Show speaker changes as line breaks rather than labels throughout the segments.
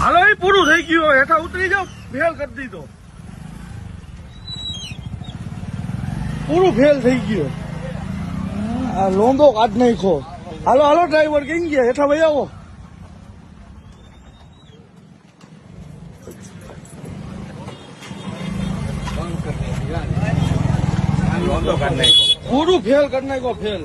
હાલો એ પૂરું થઈ ગયું હેઠા ઉતરી જાઓ ફેલ કરી દીધો પૂરું ફેલ થઈ ગયું આ લોંદો કાઢ નાખો હાલો હાલો ડ્રાઈવર કઈ ગયા હેઠા ભાઈ આવો પૂરું ફેલ કરી નાખો ફેલ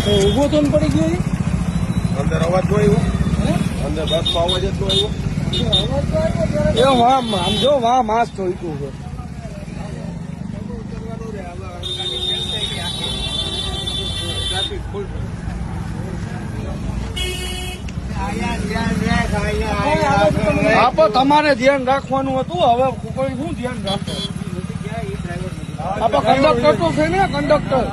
ઉભો તો પડી ગયો અંદર અવાજ તો આવ્યો અંદર બસ માં અવાજ એટલો આવ્યો આમ જો વાહ માસ ઠોક્યું છે આપો તમારે ધ્યાન રાખવાનું હતું હવે કોઈ શું ધ્યાન રાખો આપો કંડક્ટર તો છે ને કંડક્ટર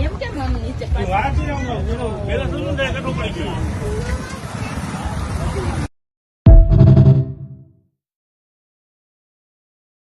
એમ કેમ નીચે